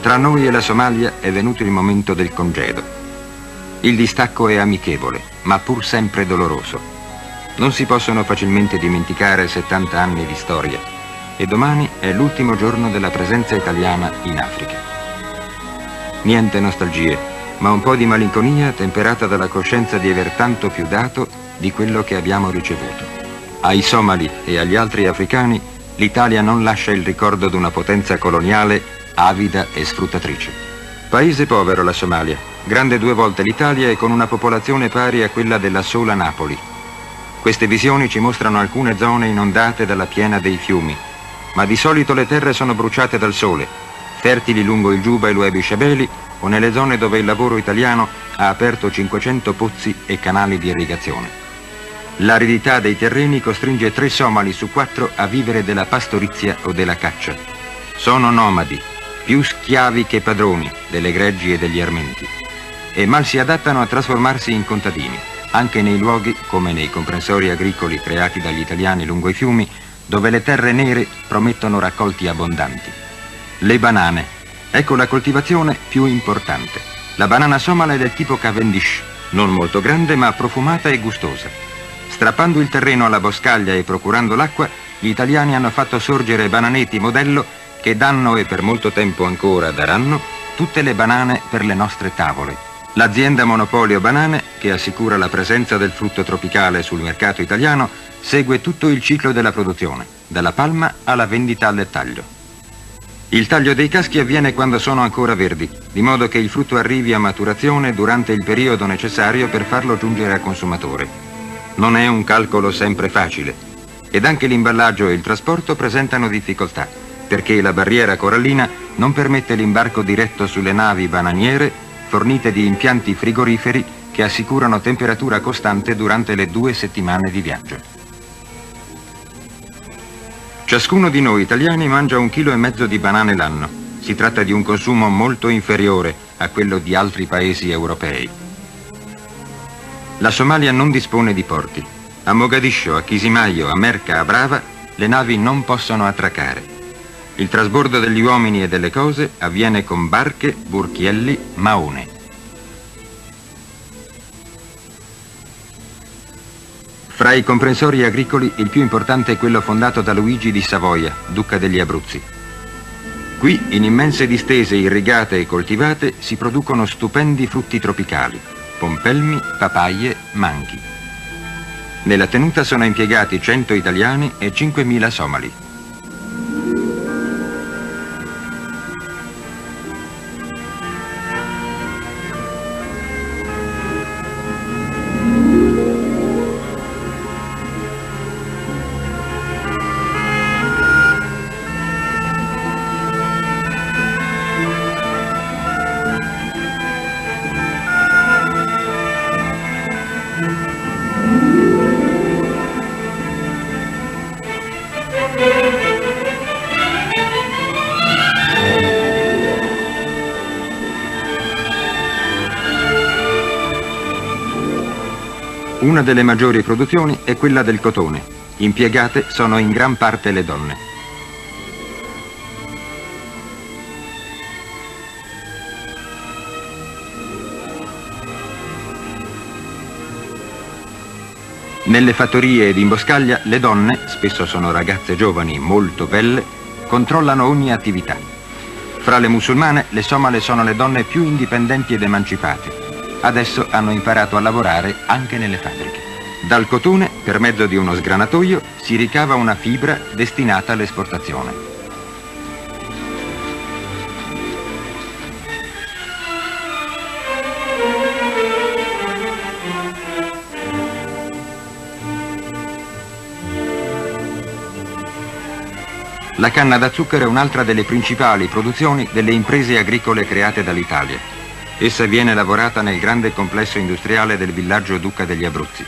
Tra noi e la Somalia è venuto il momento del congedo. Il distacco è amichevole, ma pur sempre doloroso. Non si possono facilmente dimenticare 70 anni di storia e domani è l'ultimo giorno della presenza italiana in Africa. Niente nostalgie, ma un po' di malinconia temperata dalla coscienza di aver tanto più dato di quello che abbiamo ricevuto. Ai somali e agli altri africani l'Italia non lascia il ricordo di una potenza coloniale avida e sfruttatrice. Paese povero la Somalia, grande 2 volte l'Italia e con una popolazione pari a quella della sola Napoli. Queste visioni ci mostrano alcune zone inondate dalla piena dei fiumi, ma di solito le terre sono bruciate dal sole, fertili lungo il Giuba e l'Uebi Shabeli o nelle zone dove il lavoro italiano ha aperto 500 pozzi e canali di irrigazione. L'aridità dei terreni costringe 3 somali su 4 a vivere della pastorizia o della caccia. Sono nomadi, più schiavi che padroni delle greggi e degli armenti, e mal si adattano a trasformarsi in contadini, anche nei luoghi, come nei comprensori agricoli creati dagli italiani lungo i fiumi, dove le terre nere promettono raccolti abbondanti. Le banane. Ecco la coltivazione più importante. La banana somala è del tipo Cavendish, non molto grande ma profumata e gustosa. Strappando il terreno alla boscaglia e procurando l'acqua, gli italiani hanno fatto sorgere bananeti modello che danno e per molto tempo ancora daranno tutte le banane per le nostre tavole. L'azienda Monopolio Banane, che assicura la presenza del frutto tropicale sul mercato italiano, segue tutto il ciclo della produzione, dalla palma alla vendita al dettaglio. Il taglio dei caschi avviene quando sono ancora verdi, di modo che il frutto arrivi a maturazione durante il periodo necessario per farlo giungere al consumatore. Non è un calcolo sempre facile, ed anche l'imballaggio e il trasporto presentano difficoltà, perché la barriera corallina non permette l'imbarco diretto sulle navi bananiere fornite di impianti frigoriferi che assicurano temperatura costante durante le 2 settimane di viaggio. Ciascuno di noi italiani mangia 1,5 kg di banane l'anno. Si tratta di un consumo molto inferiore a quello di altri paesi europei. La Somalia non dispone di porti. A Mogadiscio, a Chisimaio, a Merka, a Brava, le navi non possono attraccare. Il trasbordo degli uomini e delle cose avviene con barche, burchielli, maone. Fra i comprensori agricoli il più importante è quello fondato da Luigi di Savoia, duca degli Abruzzi. Qui, in immense distese irrigate e coltivate, si producono stupendi frutti tropicali, pompelmi, papaie, manchi. Nella tenuta sono impiegati 100 italiani e 5.000 somali. Una delle maggiori produzioni è quella del cotone. Impiegate sono in gran parte le donne. Nelle fattorie ed in boscaglia le donne, spesso sono ragazze giovani molto belle, controllano ogni attività. Fra le musulmane le somale sono le donne più indipendenti ed emancipate. Adesso hanno imparato a lavorare anche nelle fabbriche. Dal cotone, per mezzo di uno sgranatoio, si ricava una fibra destinata all'esportazione. La canna da zucchero è un'altra delle principali produzioni delle imprese agricole create dall'Italia. Essa viene lavorata nel grande complesso industriale del villaggio Duca degli Abruzzi.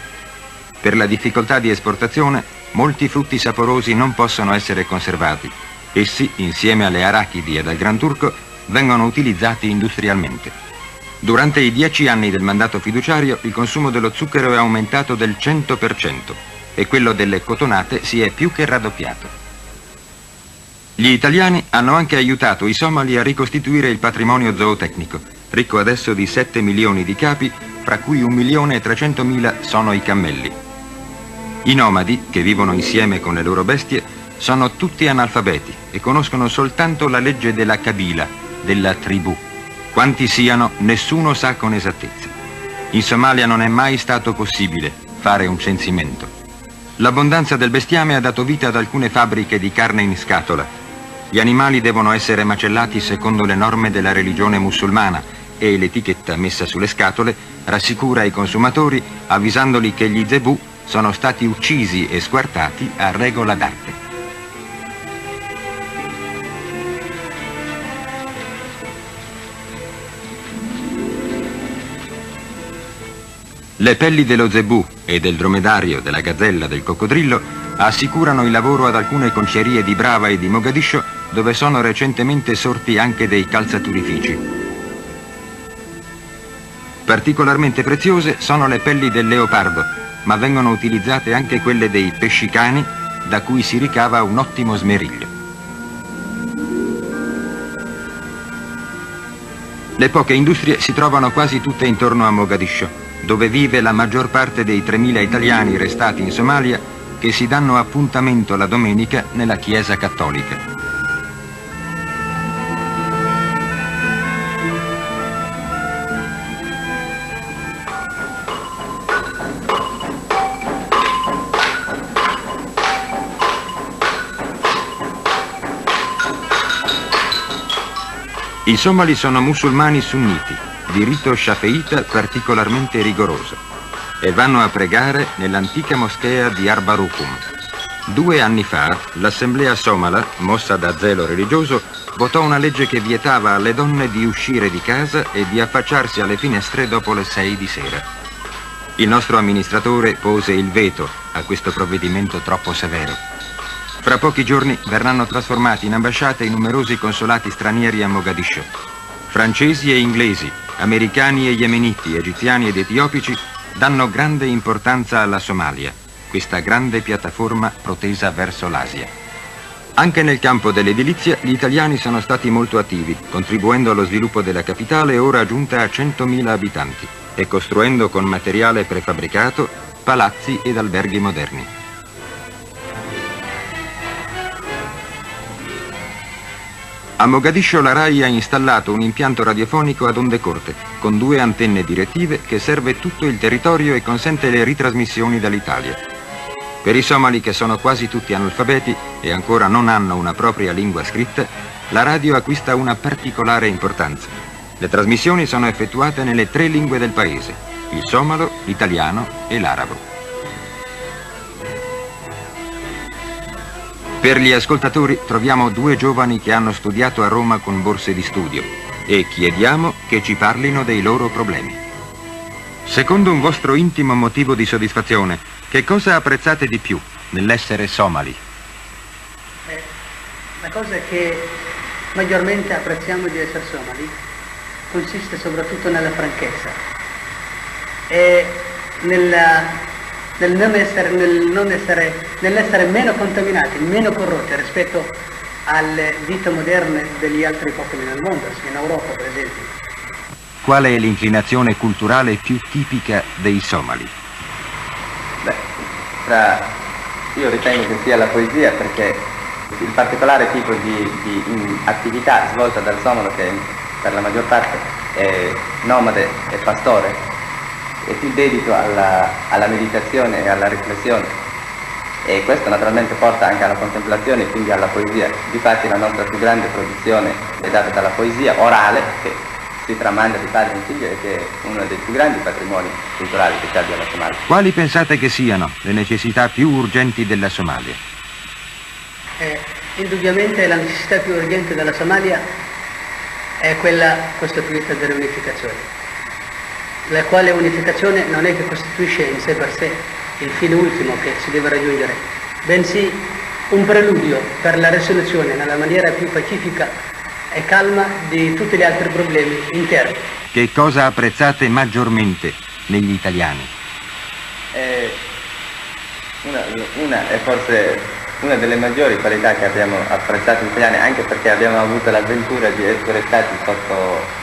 Per la difficoltà di esportazione, molti frutti saporosi non possono essere conservati. Essi, insieme alle arachidi ed al granturco, vengono utilizzati industrialmente. Durante i 10 anni del mandato fiduciario, il consumo dello zucchero è aumentato del 100% e quello delle cotonate si è più che raddoppiato. Gli italiani hanno anche aiutato i somali a ricostituire il patrimonio zootecnico, ricco adesso di 7 milioni di capi, fra cui 1.300.000 sono i cammelli. I nomadi, che vivono insieme con le loro bestie, sono tutti analfabeti e conoscono soltanto la legge della Kabila, della tribù. Quanti siano, nessuno sa con esattezza. In Somalia non è mai stato possibile fare un censimento. L'abbondanza del bestiame ha dato vita ad alcune fabbriche di carne in scatola. Gli animali devono essere macellati secondo le norme della religione musulmana e l'etichetta messa sulle scatole rassicura i consumatori avvisandoli che gli zebù sono stati uccisi e squartati a regola d'arte. Le pelli dello zebù e del dromedario, della gazzella, del coccodrillo assicurano il lavoro ad alcune concerie di Brava e di Mogadiscio, dove sono recentemente sorti anche dei calzaturifici. Particolarmente preziose sono le pelli del leopardo, ma vengono utilizzate anche quelle dei pescicani, da cui si ricava un ottimo smeriglio. Le poche industrie si trovano quasi tutte intorno a Mogadiscio, dove vive la maggior parte dei 3.000 italiani restati in Somalia che si danno appuntamento la domenica nella Chiesa Cattolica. I somali sono musulmani sunniti, di rito sciafeita particolarmente rigoroso, e vanno a pregare nell'antica moschea di Arbarukum. 2 anni fa l'assemblea somala, mossa da zelo religioso, votò una legge che vietava alle donne di uscire di casa e di affacciarsi alle finestre dopo le 6 di sera. Il nostro amministratore pose il veto a questo provvedimento troppo severo. Fra pochi giorni verranno trasformati in ambasciate i numerosi consolati stranieri a Mogadiscio. Francesi e inglesi, americani e yemeniti, egiziani ed etiopici danno grande importanza alla Somalia, questa grande piattaforma protesa verso l'Asia. Anche nel campo dell'edilizia gli italiani sono stati molto attivi, contribuendo allo sviluppo della capitale ora giunta a 100.000 abitanti e costruendo con materiale prefabbricato palazzi ed alberghi moderni. A Mogadiscio la RAI ha installato un impianto radiofonico ad onde corte, con 2 antenne direttive che serve tutto il territorio e consente le ritrasmissioni dall'Italia. Per i somali, che sono quasi tutti analfabeti e ancora non hanno una propria lingua scritta, la radio acquista una particolare importanza. Le trasmissioni sono effettuate nelle 3 lingue del paese, il somalo, l'italiano e l'arabo. Per gli ascoltatori troviamo 2 giovani che hanno studiato a Roma con borse di studio e chiediamo che ci parlino dei loro problemi. Secondo un vostro intimo motivo di soddisfazione, che cosa apprezzate di più nell'essere somali? La cosa che maggiormente apprezziamo di essere somali consiste soprattutto nella franchezza e nell'essere meno contaminati, meno corrotti rispetto alle vite moderne degli altri popoli nel mondo, in Europa per esempio. Qual è l'inclinazione culturale più tipica dei somali? Io ritengo che sia la poesia, perché il particolare tipo di attività svolta dal somalo, che per la maggior parte è nomade e pastore, è più dedito alla meditazione e alla riflessione, e questo naturalmente porta anche alla contemplazione e quindi alla poesia. Difatti la nostra più grande produzione è data dalla poesia orale, che si tramanda di padre in figlio e che è uno dei più grandi patrimoni culturali che abbia la Somalia. Quali pensate che siano le necessità più urgenti della Somalia? Indubbiamente la necessità più urgente della Somalia è quella costituita dell'unificazione, la quale unificazione non è che costituisce in sé per sé il fine ultimo che si deve raggiungere, bensì un preludio per la risoluzione nella maniera più pacifica e calma di tutti gli altri problemi interni. Che cosa apprezzate maggiormente negli italiani? Una è forse una delle maggiori qualità che abbiamo apprezzato in italiani, anche perché abbiamo avuto l'avventura di essere stati sotto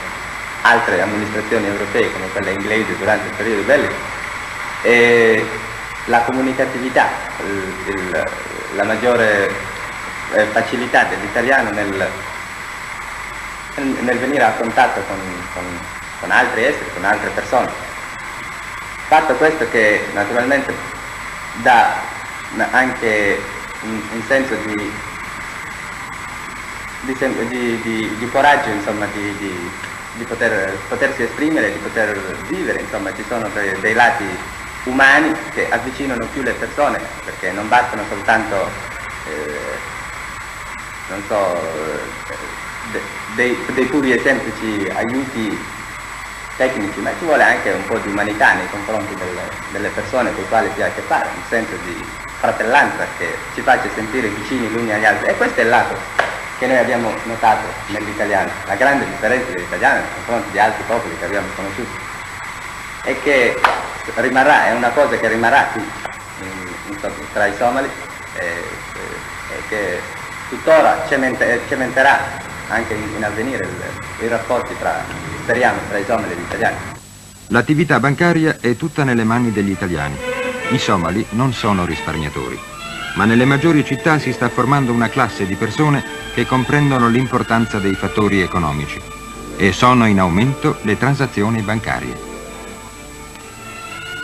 altre amministrazioni europee come quella inglese durante il periodo bellico, e la comunicatività, la maggiore facilità dell'italiano nel venire a contatto con altri esseri, con altre persone. Fatto questo che naturalmente dà anche un senso di coraggio, insomma, di potersi esprimere, di poter vivere, insomma, ci sono dei lati umani che avvicinano più le persone, perché non bastano soltanto non so, dei puri e semplici aiuti tecnici, ma ci vuole anche un po' di umanità nei confronti delle persone con le quali si ha a che fare, un senso di fratellanza che ci faccia sentire vicini gli uni agli altri. E questo è il lato che noi abbiamo notato nell'italiano, la grande differenza dell'italiano nei confronti di altri popoli che abbiamo conosciuto, e che rimarrà, è una cosa che rimarrà qui tra i somali, e che tuttora cementerà anche in avvenire i rapporti speriamo, tra i somali e gli italiani. L'attività bancaria è tutta nelle mani degli italiani. I somali non sono risparmiatori, ma nelle maggiori città si sta formando una classe di persone che comprendono l'importanza dei fattori economici e sono in aumento le transazioni bancarie.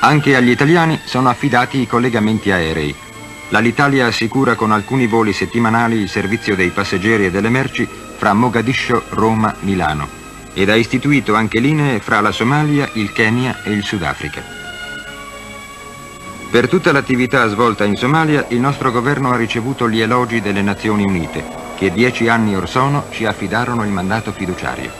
Anche agli italiani sono affidati i collegamenti aerei. L'Alitalia assicura con alcuni voli settimanali il servizio dei passeggeri e delle merci fra Mogadiscio, Roma, Milano, ed ha istituito anche linee fra la Somalia, il Kenya e il Sudafrica. Per tutta l'attività svolta in Somalia, il nostro governo ha ricevuto gli elogi delle Nazioni Unite, che 10 anni or sono ci affidarono il mandato fiduciario.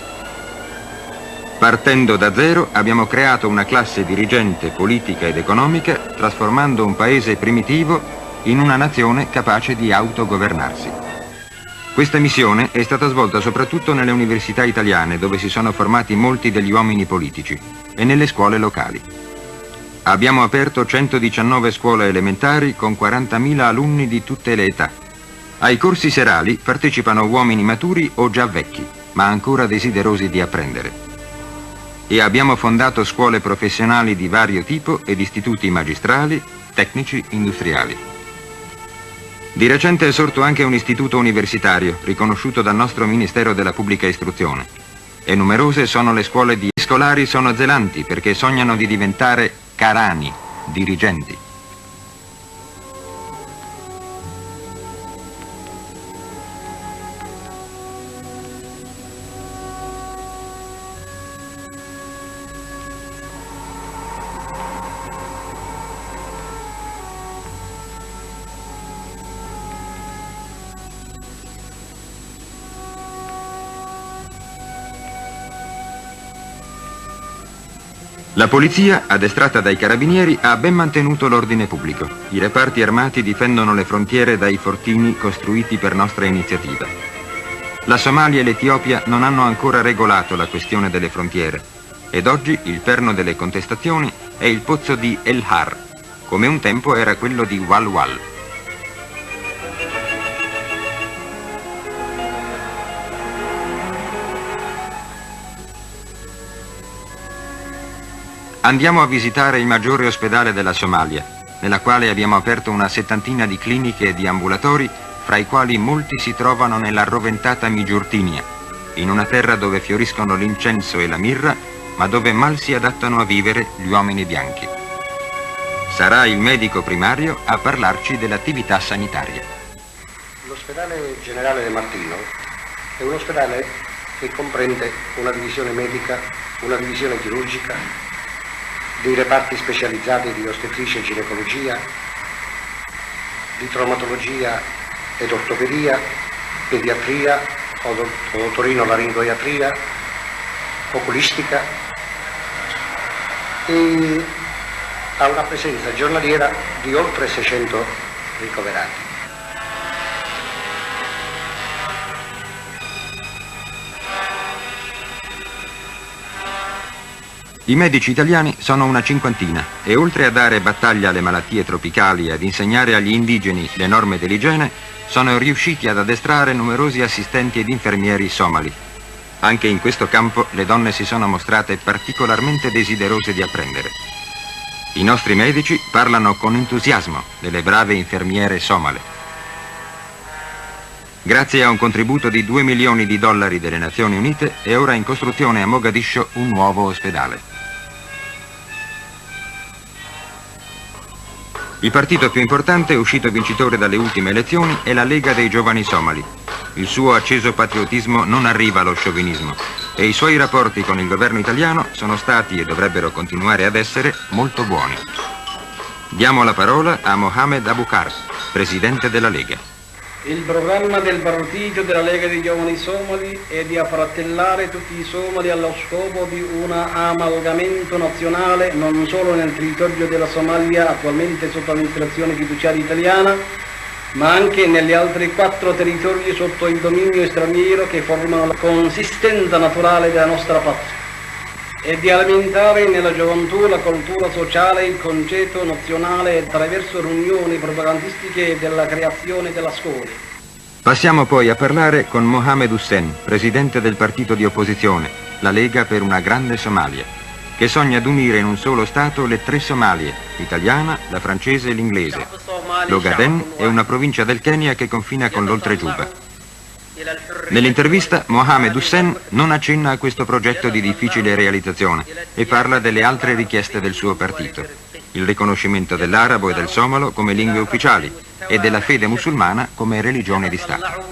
Partendo da zero abbiamo creato una classe dirigente politica ed economica, trasformando un paese primitivo in una nazione capace di autogovernarsi. Questa missione è stata svolta soprattutto nelle università italiane, dove si sono formati molti degli uomini politici, e nelle scuole locali. Abbiamo aperto 119 scuole elementari con 40.000 alunni di tutte le età. Ai corsi serali partecipano uomini maturi o già vecchi, ma ancora desiderosi di apprendere. E abbiamo fondato scuole professionali di vario tipo ed istituti magistrali, tecnici, industriali. Di recente è sorto anche un istituto universitario, riconosciuto dal nostro Ministero della Pubblica Istruzione. E numerose sono le scuole di scolari sono zelanti perché sognano di diventare karani, dirigenti. La polizia, addestrata dai carabinieri, ha ben mantenuto l'ordine pubblico. I reparti armati difendono le frontiere dai fortini costruiti per nostra iniziativa. La Somalia e l'Etiopia non hanno ancora regolato la questione delle frontiere ed oggi il perno delle contestazioni è il pozzo di El Har, come un tempo era quello di Walwal. Andiamo a visitare il maggiore ospedale della Somalia, nella quale abbiamo aperto una 70ina di cliniche e di ambulatori, fra i quali molti si trovano nella roventata Migiurtinia, in una terra dove fioriscono l'incenso e la mirra, ma dove mal si adattano a vivere gli uomini bianchi. Sarà il medico primario a parlarci dell'attività sanitaria. L'ospedale generale De Martino è un ospedale che comprende una divisione medica, una divisione chirurgica, dei reparti specializzati di ostetricia e ginecologia, di traumatologia ed ortopedia, pediatria, otorino-laringoiatria, oculistica, e ha una presenza giornaliera di oltre 600 ricoverati. I medici italiani sono una cinquantina e oltre a dare battaglia alle malattie tropicali e ad insegnare agli indigeni le norme dell'igiene, sono riusciti ad addestrare numerosi assistenti ed infermieri somali. Anche in questo campo le donne si sono mostrate particolarmente desiderose di apprendere. I nostri medici parlano con entusiasmo delle brave infermiere somale. Grazie a un contributo di $2 milioni delle Nazioni Unite è ora in costruzione a Mogadiscio un nuovo ospedale. Il partito più importante, uscito vincitore dalle ultime elezioni, è la Lega dei Giovani Somali. Il suo acceso patriottismo non arriva allo sciovinismo e i suoi rapporti con il governo italiano sono stati e dovrebbero continuare ad essere molto buoni. Diamo la parola a Mohamed Abukar, presidente della Lega. Il programma del partito della Lega dei Giovani Somali è di affratellare tutti i somali allo scopo di un amalgamento nazionale non solo nel territorio della Somalia attualmente sotto amministrazione fiduciaria italiana, ma anche negli altri 4 territori sotto il dominio straniero che formano la consistenza naturale della nostra patria, e di alimentare nella gioventù la cultura sociale, il concetto nazionale attraverso riunioni propagandistiche e della creazione della scuola. Passiamo poi a parlare con Mohamed Hussein, presidente del partito di opposizione, la Lega per una grande Somalia, che sogna d'unire in un solo Stato le 3 Somalie, l'italiana, la francese e l'inglese. L'Ogaden è una provincia del Kenya che confina con l'Oltregiuba. Nell'intervista Mohamed Hussein non accenna a questo progetto di difficile realizzazione e parla delle altre richieste del suo partito: il riconoscimento dell'arabo e del somalo come lingue ufficiali e della fede musulmana come religione di Stato.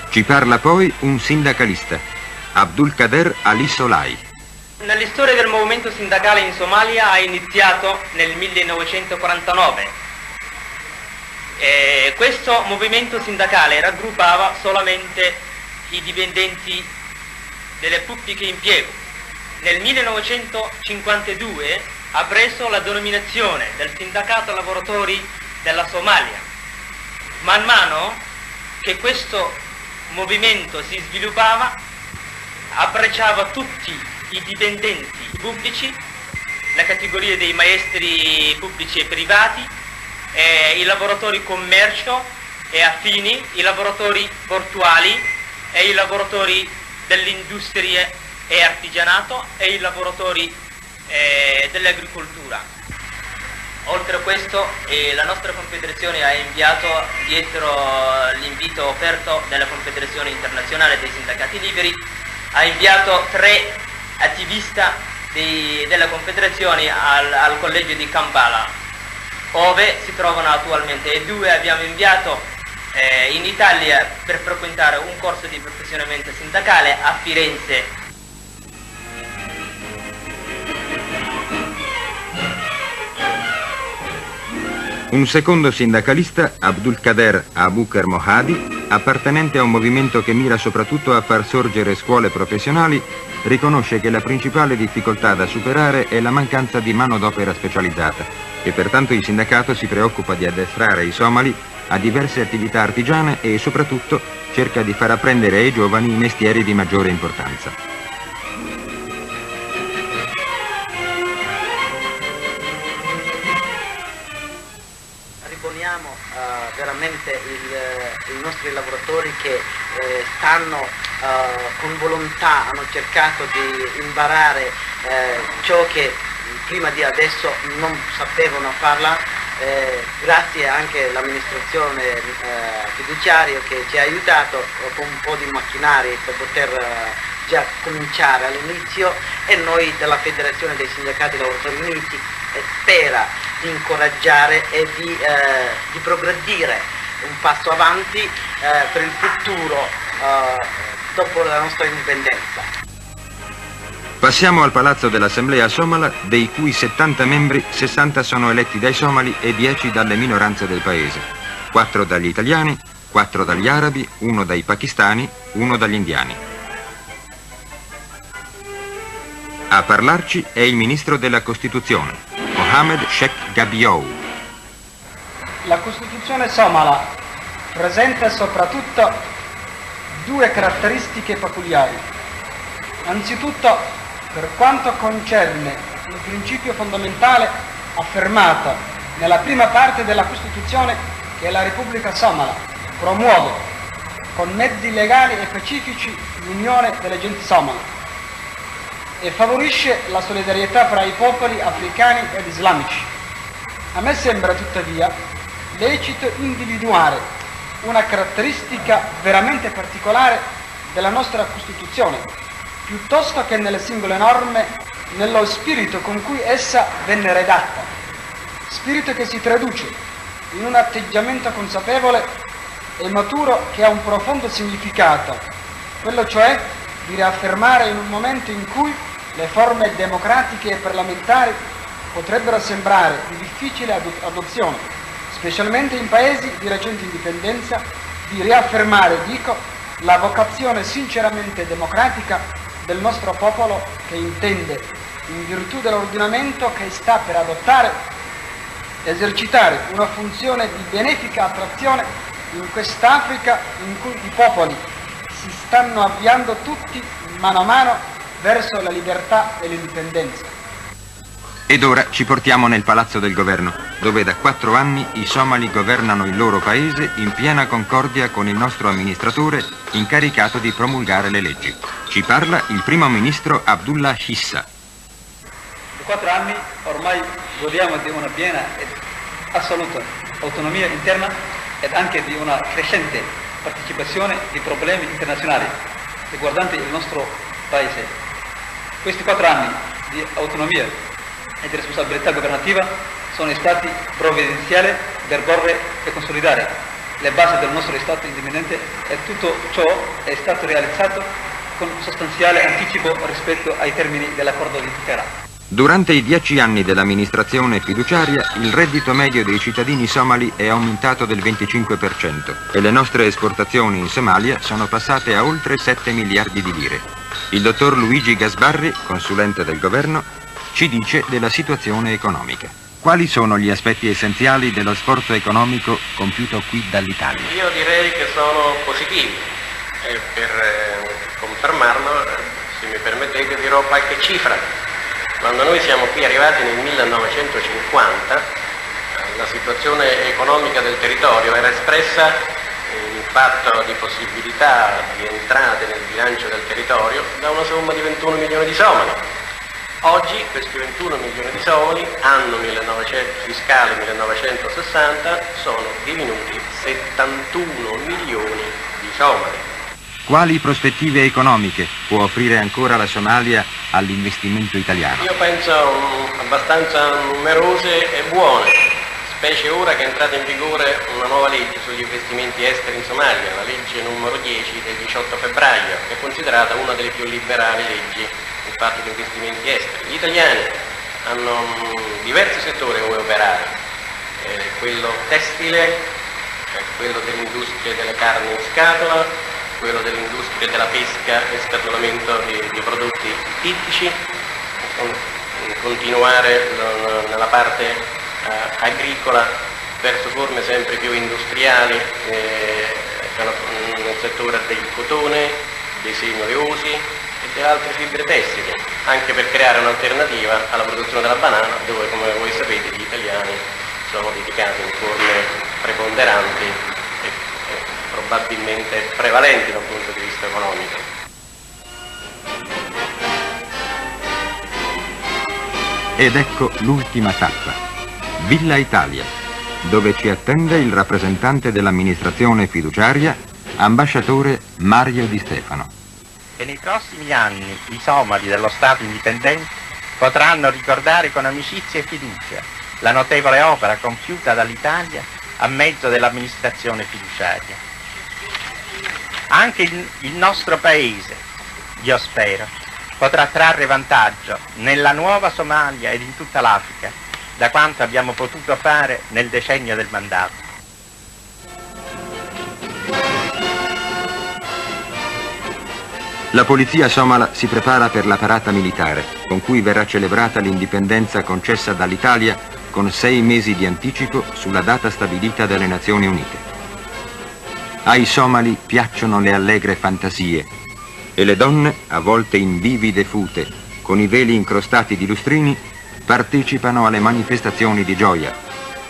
Ci parla poi un sindacalista, Abdul Kader Ali Solai. La storia del movimento sindacale in Somalia ha iniziato nel 1949. Questo movimento sindacale raggruppava solamente i dipendenti delle pubbliche impiego. Nel 1952 ha preso la denominazione del Sindacato Lavoratori della Somalia. Man mano che questo movimento si sviluppava, abbracciava tutti i dipendenti pubblici, la categoria dei maestri pubblici e privati, i lavoratori commercio e affini, i lavoratori portuali e i lavoratori dell'industria e artigianato e i lavoratori dell'agricoltura. Oltre a questo, la nostra Confederazione ha inviato, dietro l'invito offerto dalla Confederazione Internazionale dei Sindacati Liberi, ha inviato 3 attivisti della Confederazione al collegio di Kampala, dove si trovano attualmente, e 2 abbiamo inviato in Italia per frequentare un corso di perfezionamento sindacale a Firenze. Un secondo sindacalista, Abdul Kader Abukar Mohadi, appartenente a un movimento che mira soprattutto a far sorgere scuole professionali, riconosce che la principale difficoltà da superare è la mancanza di manodopera specializzata e pertanto il sindacato si preoccupa di addestrare i somali a diverse attività artigiane e soprattutto cerca di far apprendere ai giovani i mestieri di maggiore importanza. Riponiamo veramente i nostri lavoratori che stanno con volontà, hanno cercato di imparare ciò che prima di adesso non sapevano parlare, grazie anche all'amministrazione fiduciaria che ci ha aiutato con un po' di macchinari per poter già cominciare all'inizio, e noi della Federazione dei Sindacati Lavoratori Uniti spera di incoraggiare e di progredire un passo avanti per il futuro dopo la nostra indipendenza. Passiamo al palazzo dell'Assemblea somala, dei cui 70 membri, 60 sono eletti dai somali e 10 dalle minoranze del paese, 4 dagli italiani, 4 dagli arabi, 1 dai pakistani, 1 dagli indiani. A parlarci è il ministro della Costituzione, Mohammed Sheikh Gabiou. La Costituzione somala presenta soprattutto due caratteristiche peculiari. Anzitutto, per quanto concerne il principio fondamentale affermato nella prima parte della Costituzione, che la Repubblica Somala promuove con mezzi legali e pacifici l'unione delle genti somale e favorisce la solidarietà fra i popoli africani ed islamici. A me sembra tuttavia lecito individuare una caratteristica veramente particolare della nostra Costituzione, piuttosto che nelle singole norme, nello spirito con cui essa venne redatta, spirito che si traduce in un atteggiamento consapevole e maturo che ha un profondo significato, quello cioè di riaffermare in un momento in cui le forme democratiche e parlamentari potrebbero sembrare di difficile adozione, specialmente in paesi di recente indipendenza, di riaffermare, la vocazione sinceramente democratica del nostro popolo che intende, in virtù dell'ordinamento che sta per adottare, esercitare una funzione di benefica attrazione in quest'Africa in cui i popoli si stanno avviando tutti mano a mano verso la libertà e l'indipendenza. Ed ora ci portiamo nel palazzo del governo, dove da 4 anni i somali governano il loro paese in piena concordia con il nostro amministratore incaricato di promulgare le leggi. Ci parla il primo ministro Abdullah Hissa. Da 4 anni ormai godiamo di una piena ed assoluta autonomia interna ed anche di una crescente partecipazione di problemi internazionali riguardanti il nostro paese. Questi 4 anni di autonomia e di responsabilità governativa sono stati provvidenziali per porre e consolidare le basi del nostro Stato indipendente e tutto ciò è stato realizzato con sostanziale anticipo rispetto ai termini dell'accordo di Teheran. Durante i 10 anni dell'amministrazione fiduciaria, il reddito medio dei cittadini somali è aumentato del 25% e le nostre esportazioni in Somalia sono passate a oltre 7 miliardi di lire. Il dottor Luigi Gasbarri, consulente del governo, ci dice della situazione economica. Quali sono gli aspetti essenziali dello sforzo economico compiuto qui dall'Italia? Io direi che sono positivi e per confermarlo, se mi permettete, dirò qualche cifra. Quando noi siamo qui arrivati nel 1950, la situazione economica del territorio era espressa in fatto di possibilità di entrate nel bilancio del territorio da una somma di 21 milioni di somali. Oggi questi 21 milioni di somali, anno fiscale 1960, sono divenuti 71 milioni di somali. Quali prospettive economiche può offrire ancora la Somalia all'investimento italiano? Io penso abbastanza numerose e buone, specie ora che è entrata in vigore una nuova legge sugli investimenti esteri in Somalia, la legge numero 10 del 18 febbraio, che è considerata una delle più liberali leggi in fatto di investimenti esteri. Gli italiani hanno diversi settori come operare, quello tessile, quello dell'industria delle carni in scatola, quello dell'industria della pesca e scatolamento di prodotti ittici, continuare nella parte agricola verso forme sempre più industriali nel settore del cotone, dei semi oleosi e delle altre fibre tessili, anche per creare un'alternativa alla produzione della banana, dove, come voi sapete, gli italiani sono dedicati in forme preponderanti e probabilmente prevalenti dal punto di vista economico. Ed ecco l'ultima tappa, Villa Italia, dove ci attende il rappresentante dell'amministrazione fiduciaria, ambasciatore Mario Di Stefano. E nei prossimi anni i somali dello Stato indipendente potranno ricordare con amicizia e fiducia la notevole opera compiuta dall'Italia a mezzo dell'amministrazione fiduciaria. Anche il nostro paese, io spero, potrà trarre vantaggio nella nuova Somalia ed in tutta l'Africa da quanto abbiamo potuto fare nel decennio del mandato. La polizia somala si prepara per la parata militare, con cui verrà celebrata l'indipendenza concessa dall'Italia con 6 mesi di anticipo sulla data stabilita dalle Nazioni Unite. Ai somali piacciono le allegre fantasie e le donne, a volte in vivide fute, con i veli incrostati di lustrini, partecipano alle manifestazioni di gioia,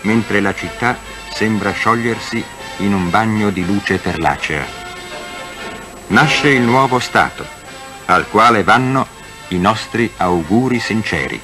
mentre la città sembra sciogliersi in un bagno di luce perlacea. Nasce il nuovo Stato, al quale vanno i nostri auguri sinceri.